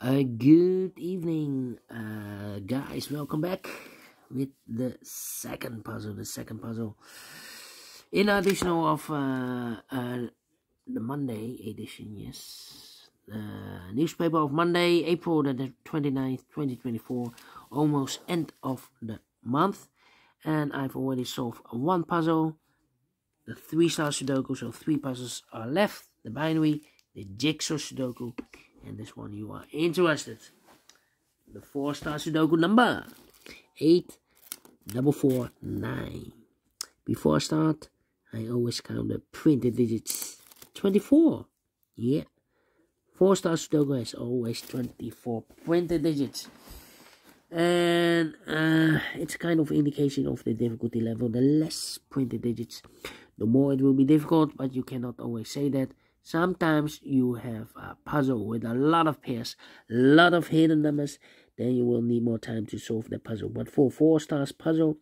Good evening, guys. Welcome back with the second puzzle. In additional of the Monday edition. Yes, the newspaper of Monday, April the 29th, 2024. Almost end of the month, and I've already solved one puzzle. The 3-star Sudoku, so 3 puzzles are left. The binary, the jigsaw Sudoku, and this one you are interested. The 4-star Sudoku number 8449. Before I start, I always count the printed digits. 24. Yeah. 4-star Sudoku has always 24 printed digits. And it's kind of indication of the difficulty level. The less printed digits, the more it will be difficult, but you cannot always say that. Sometimes you have a puzzle with a lot of pairs, a lot of hidden numbers, then you will need more time to solve the puzzle. But for 4 stars puzzle,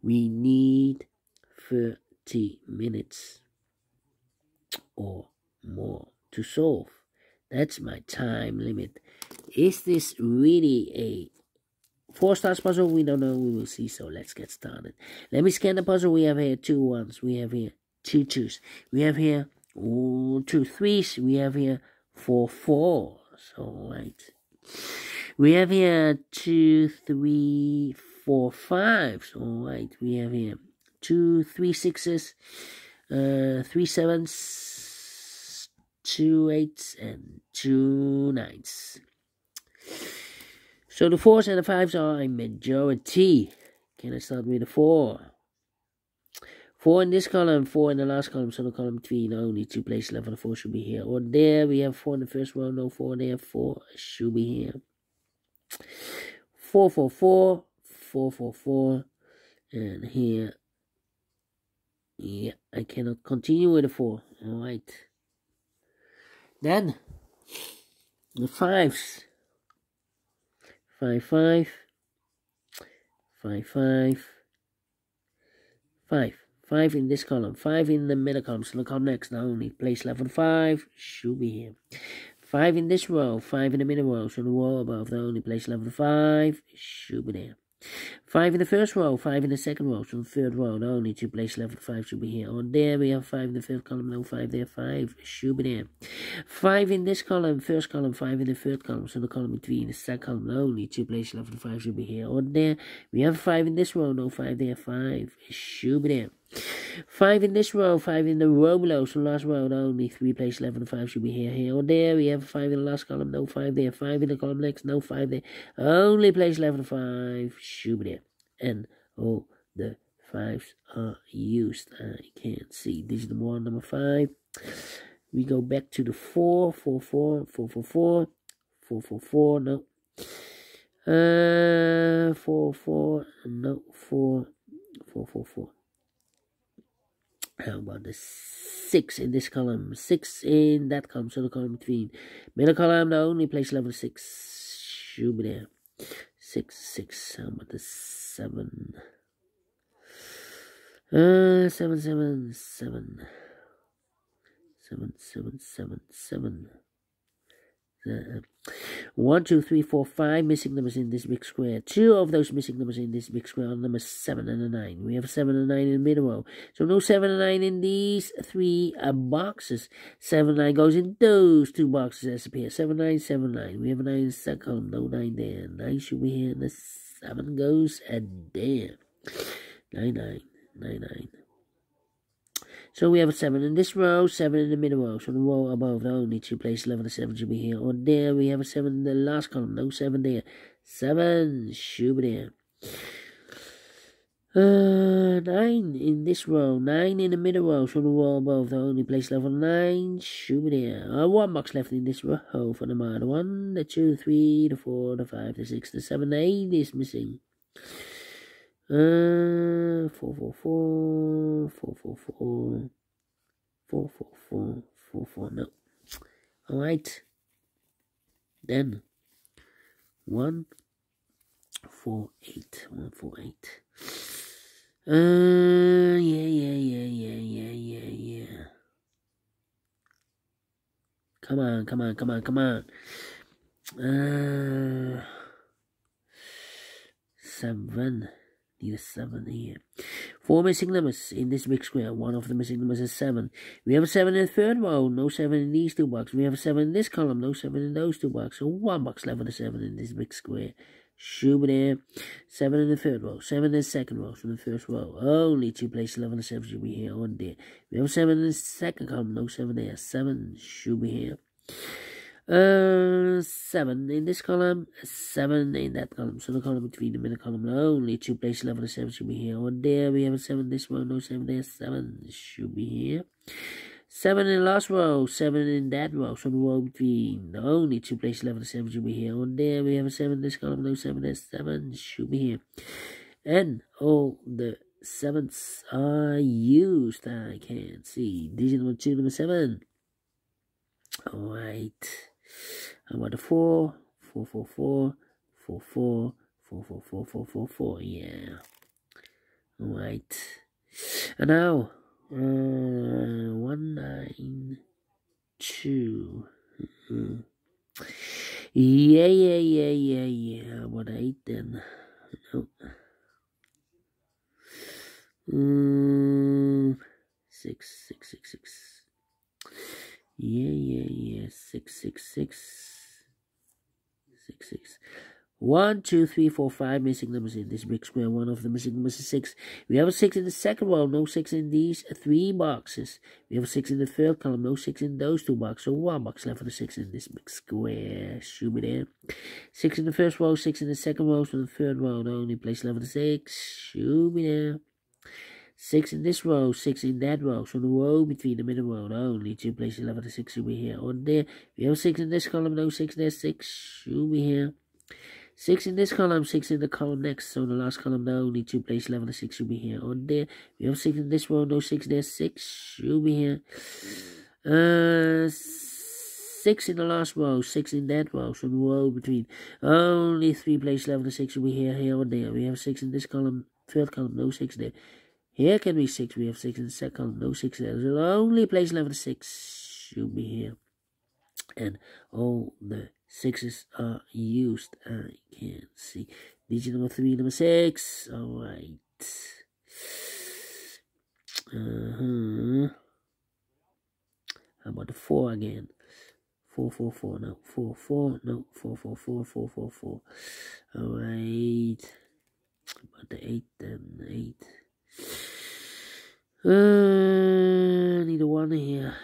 we need 30 minutes or more to solve. That's my time limit. Is this really a 4 stars puzzle? We don't know. We will see. So let's get started. Let me scan the puzzle. We have here 2 1s. We have here 2 2s. We have here 2 3s. We have here 4 4s. Alright. We have here 2 3 4 5s. Alright. We have here 2 3 6s, 3 7s, 2 8s, and 2 9s. So the 4s and the 5s are a majority. Can I start with the 4? 4 in this column, 4 in the last column, so the column 3, no, only 2 places left, and the 4 should be here. Or there, we have 4 in the first row, no 4 there, 4 should be here. 4 4 4, 4 4 4, and here, yeah, I cannot continue with the 4, alright. Then, the 5s. 5 5, 5 5, 5. 5 in this column, 5 in the middle column, so the column next, now only place left on 5, should be here. 5 in this row, 5 in the middle row, so the row above, the only place left on 5, should be there. 5 in the first row, 5 in the second row, so the third row, the only 2 places left on 5 should be here. On there we have 5 in the third column, no 5 there, 5 should be there. 5 in this column, first column, 5 in the third column, so the column between the second column, the only 2 places left on 5 should be here. On there we have 5 in this row, no 5 there, 5 should be there. 5 in this row, 5 in the row below, so the last row, the only 3 places left on 5 should be here. Here or there, we have 5 in the last column, no 5 there. 5 in the column next, no 5 there. Only place left on 5 should be there. And all the 5s are used. I can't see digit 1, number 5. We go back to the 4, 4 4, 4 4 4, 4 4 4, no. 4 4, no, 4 4 4 4. How about the 6 in this column? 6 in that column, so the column between. Middle column, the only place level 6 should be there. 6, 6. How about the 7? 7, 7, 7. 7, 7, 7, 7. 1, 2, 3, 4, 5 missing numbers in this big square. 2 of those missing numbers in this big square are numbers 7 and 9. We have 7 and 9 in the middle row. So no 7 and 9 in these 3 boxes. 7 and 9 goes in those 2 boxes as appear. 7 9, 7 9. We have a 9 in the second column. No 9 there. 9 should be here. And the 7 goes at there. 9 9, 9 9. So we have a 7 in this row, 7 in the middle row. So the row above, the only 2 places left, the 7 should be here. Or there, we have a 7 in the last column. No 7 there. 7 should be there. 9 in this row, 9 in the middle row. So the row above, the only place left, 9 should be there. 1 box left in this row for the minor. 1, the 2, 3, the 4, the 5, the 6, the 7, the 8 is missing. 4 4 4, 4 4 4, 4 4 4, 4 4, no. Alright. Then 1 4 8, 1 4 8. Yeah. Come on. 7. Need a 7 here. 4 missing numbers in this big square. One of the missing numbers is 7. We have a 7 in the third row. No 7 in these 2 boxes. We have a 7 in this column. No 7 in those 2 boxes. So 1 box left with a 7 in this big square. Shoot there. 7 in the third row. 7 in the second row. From the first row. Only 2 places left with a 7 should be here. 1 there. We have a 7 in the second column. No 7 there. 7 should be here. 7 in this column, 7 in that column. So the column between the middle column, only 2 places left. The 7 should be here. On there, we have a 7 in this row, no 7 there. 7 should be here. 7 in the last row, 7 in that row. So the row between, only 2 places left. The 7 should be here. On there, we have a 7 in this column, no 7 there. 7 should be here. And all the 7s are used. I can't see. Digit number 2, number 7. Alright. How about the 4? 4, 4, 4, 4, 4, 4, 4, 4, 4, 4, 4. Yeah. Alright. And now, 1, 9, 2. Yeah. How about 8 then? No. 6, 6, 6, 6. Yeah. 6, 6, 6. 6, 6. 1, 2, 3, 4, 5 missing numbers in this big square. One of the missing numbers is 6. We have a 6 in the second row, no 6 in these 3 boxes. We have a 6 in the third column, no 6 in those 2 boxes. So 1 box left for the 6 in this big square. Should be there. 6 in the first row, 6 in the second row, so the third row, the only place left for the 6. Should be there. 6 in this row, 6 in that row. So the row between the middle row, only 2 places left for the 6 should be here. On there, we have 6 in this column, no 6 there. 6 should be here. 6 in this column, 6 in the column next. So the last column, the only 2 places left for the 6 should be here. On there, we have 6 in this row, no 6 there. 6 should be here. 6 in the last row, 6 in that row. So the row between, only 3 places left for the 6 should be here, here, on there. We have 6 in this column, third column, no 6 there. Here can be 6. We have 6 in the second column, no 6 there. The only place left for the 6 should be here. And all the 6s are used. I can't see. Digit number 3, number 6. Alright. How about the 4 again? 4, 4, 4. No. 4, 4. No. 4, 4, 4, 4, 4, 4. Alright. How about the 8 then? 8. Need a 1 here.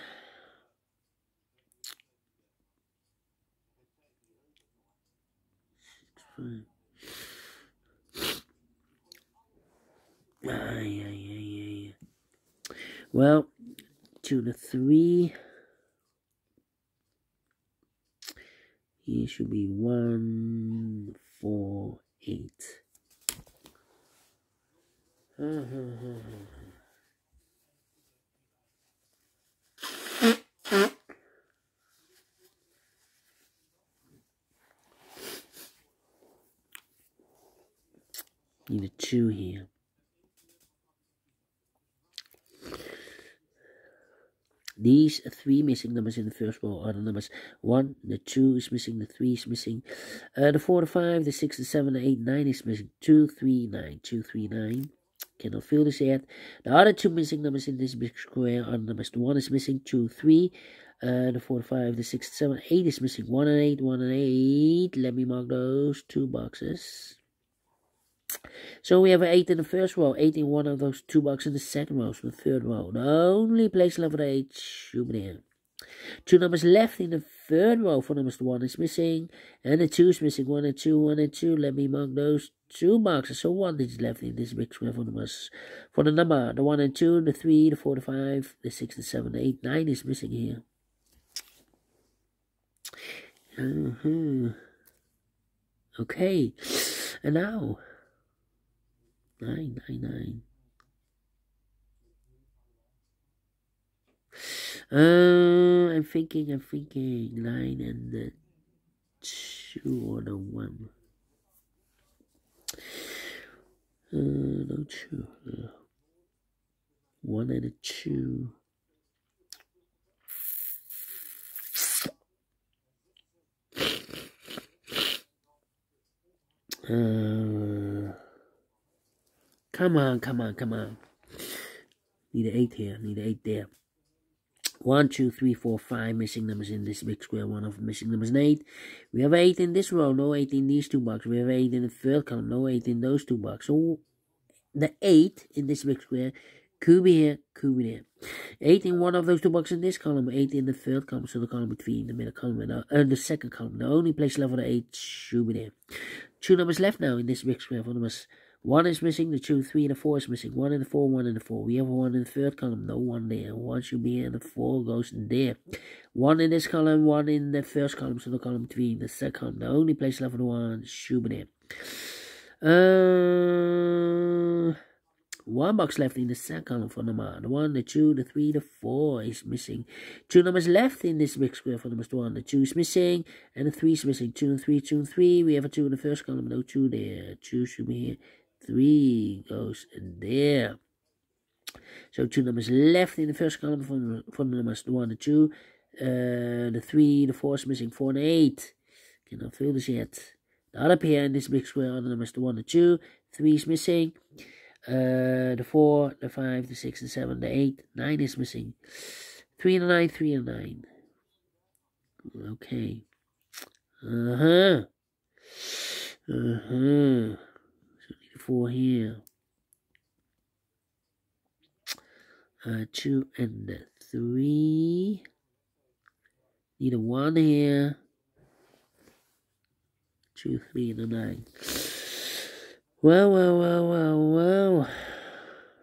Yeah. Well, 2 to 3. Here should be 1, 4, 8. Need a 2 here. These 3 missing numbers in the first row are the numbers 1, the 2 is missing, the 3 is missing, the 4, the 5, the 6, the 7, the 8, 9 is missing. 2, 3, 9, 2, 3, 9. Cannot fill this yet. The other 2 missing numbers in this big square are the numbers 1 is missing, 2, 3, the 4, the 5, the 6, the 7, 8 is missing. 1 and 8, 1 and 8. Let me mark those 2 boxes. So we have an 8 in the first row, 8 in one of those 2 boxes in the second row, so the third row. The only place left for the 8 should be there. 2 numbers left in the third row. For numbers, the 1 is missing, and the 2 is missing. 1 and 2, 1 and 2. Let me mark those 2 boxes. So 1 digit left in this big square for numbers. For the number, the 1 and 2, the 3, the 4, the 5, the 6, the 7, the 8, 9 is missing here. Okay, and now 9. I'm thinking 9 and the 2 or the 1. No 2. 1 and a 2. Come on. Need an 8 here. Need an 8 there. 1, 2, 3, 4, 5 missing numbers in this big square. One of the missing numbers is 8. We have 8 in this row. No 8 in these 2 boxes. We have 8 in the third column. No 8 in those 2 boxes. So the 8 in this big square could be here, could be there. 8 in one of those 2 boxes in this column. 8 in the third column. So the column between the middle column and the second column. The only place left for the 8 should be there. 2 numbers left now in this big square. 4 numbers. 1 is missing, the 2, 3, and the 4 is missing. 1 in the 4, 1 in the 4. We have a 1 in the third column, no 1 there. 1 should be here, and the 4 goes there. 1 in this column, 1 in the first column, so the column between the second column. The only place left for the 1 should be there. 1 box left in the second column for number 1, the 2, the 3, the 4 is missing. 2 numbers left in this big square for number 1. The 2 is missing, and the 3 is missing. 2 and 3, 2 and 3. We have a 2 in the first column, no 2 there. 2 should be here. 3 goes there. So 2 numbers left in the first column for the numbers 1 and 2. The 3, the 4 is missing. 4 and 8. Cannot fill this yet. The other pair in this big square are the numbers 1 and 2. 3 is missing. The 4, the 5, the 6, the 7, the 8, 9 is missing. 3 and 9, 3 and 9. Okay. So 4 here. 2 and 3. Need a 1 here. 2, 3, and a 9. Well.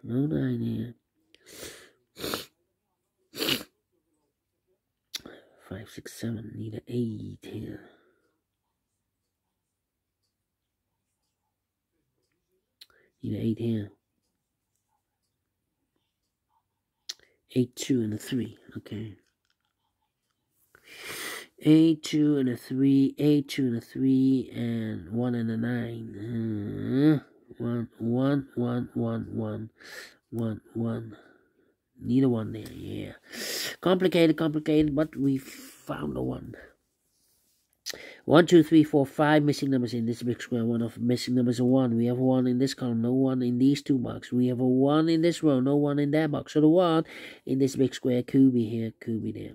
No 9 here. 5, 6, 7. Need an 8 here. Need an 8 here. 8, 2, and a 3. Okay. 8, 2, and a 3. 8, 2, and a 3, and 1 and a 9. 1. Need a 1 there, yeah. Complicated, but we found a 1. 1, 2, 3, 4, 5 missing numbers in this big square. One of the missing numbers is 1. We have a 1 in this column, no 1 in these 2 boxes. We have a 1 in this row, no 1 in that box. So the 1 in this big square could be here, could be there.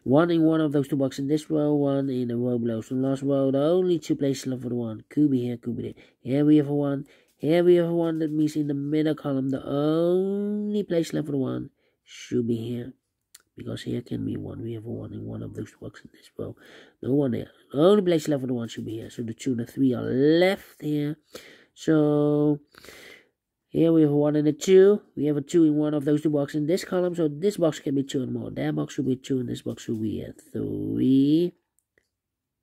1 in one of those 2 boxes in this row, 1 in the row below. So the last row, the only 2 places left for the 1. Could be here, could be there. Here we have a 1. Here we have a 1. That means in the middle column, the only place left for the 1 should be here. Because here can be 1. We have a 1 in one of those 2 boxes in this row. No 1 there. The only place left for the 1 should be here. So the 2 and the 3 are left here. So here we have a 1 and a 2. We have a 2 in one of those 2 boxes in this column. So this box can be 2 and more. That box should be 2 and this box should be a 3.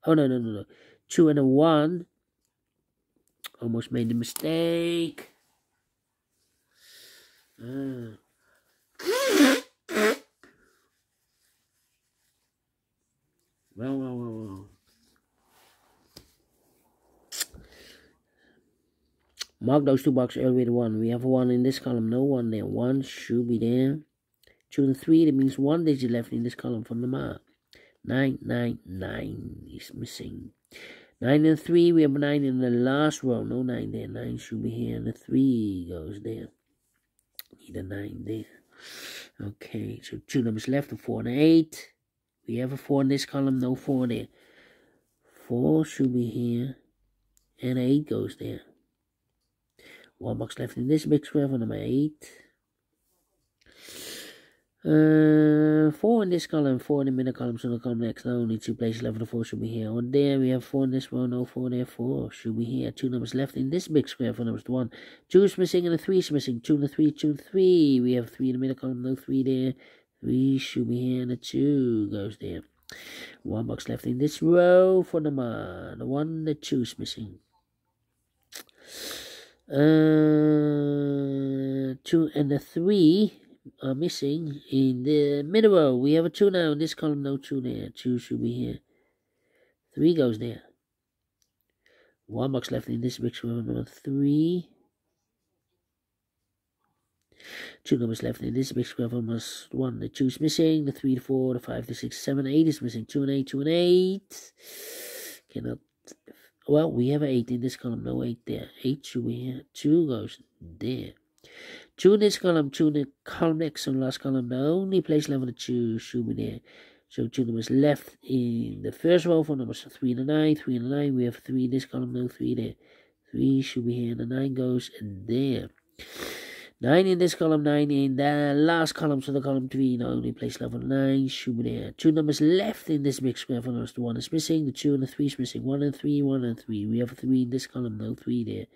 Oh, no. 2 and a 1. Almost made the mistake. Well. Mark those 2 boxes early with 1. We have a 1 in this column, no 1 there. 1 should be there. 2 and 3, that means 1 digit left in this column from the mark. 9 is missing. 9 and 3, we have a 9 in the last row. No 9 there. 9 should be here, and the 3 goes there. Need a 9 there. Okay, so 2 numbers left, a 4 and an 8. We have a 4 in this column, no 4 there. 4 should be here, and 8 goes there. 1 box left in this big square for number 8. 4 in this column, 4 in the middle column, so the column next. Only 2 places left for the 4 should be here. On there, we have 4 in this row, no 4 there. 4 should be here. 2 numbers left in this big square for numbers 1. 2 is missing and a 3 is missing. 2 and a 3, 2 and 3. We have 3 in the middle column, no 3 there. 3 should be here, and a 2 goes there. 1 box left in this row for number 1, the 2 is missing. 2 and a 3 are missing in the middle row. We have a 2 now in this column, no 2 there. 2 should be here. 3 goes there. 1 box left in this big square, number 3. 2 numbers left in this big square, number 1. The 2 is missing. The 3, the 4, the 5, the 6, 7, 8 is missing. 2 and 8, 2 and 8. Cannot Well, we have an 8 in this column. No 8 there. 8 should be here. 2 goes there. 2 in this column. 2 in the column next on the last column. The only place left for the 2 should be there. So 2 numbers left in the first row for numbers 3 and 9. 3 and 9. We have 3 in this column. No 3 there. 3 should be here. And the 9 goes there. 9 in this column, 9 in the last column, so the column 3, the only place left for 9 should be there. 2 numbers left in this big square for numbers, the 1 is missing, the 2 and the 3 is missing, 1 and 3, 1 and 3. We have a 3 in this column, no 3 there.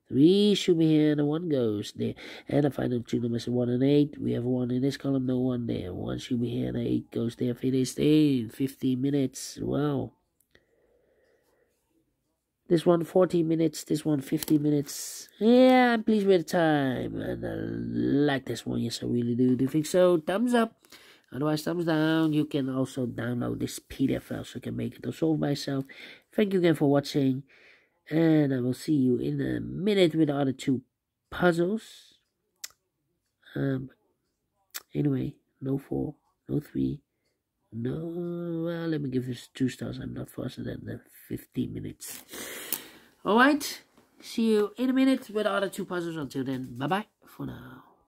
3 should be here, and the 1 goes there. And the final 2 numbers, 1 and 8. We have 1 in this column, no 1 there. 1 should be here, and the 8 goes there. Finished in 15 minutes. Wow. This one 14 minutes, this one 15 minutes. Yeah, I'm pleased with the time. And I like this one. Yes, I really do. Do you think so? Thumbs up. Otherwise, thumbs down. You can also download this PDF file so you can make it or solve by yourself. Thank you again for watching. And I will see you in a minute with the other 2 puzzles. Anyway, no 4, no 3. No, well, let me give this 2 stars. I'm not faster than the 15 minutes. Alright, see you in a minute with the other 2 puzzles. Until then, bye-bye for now.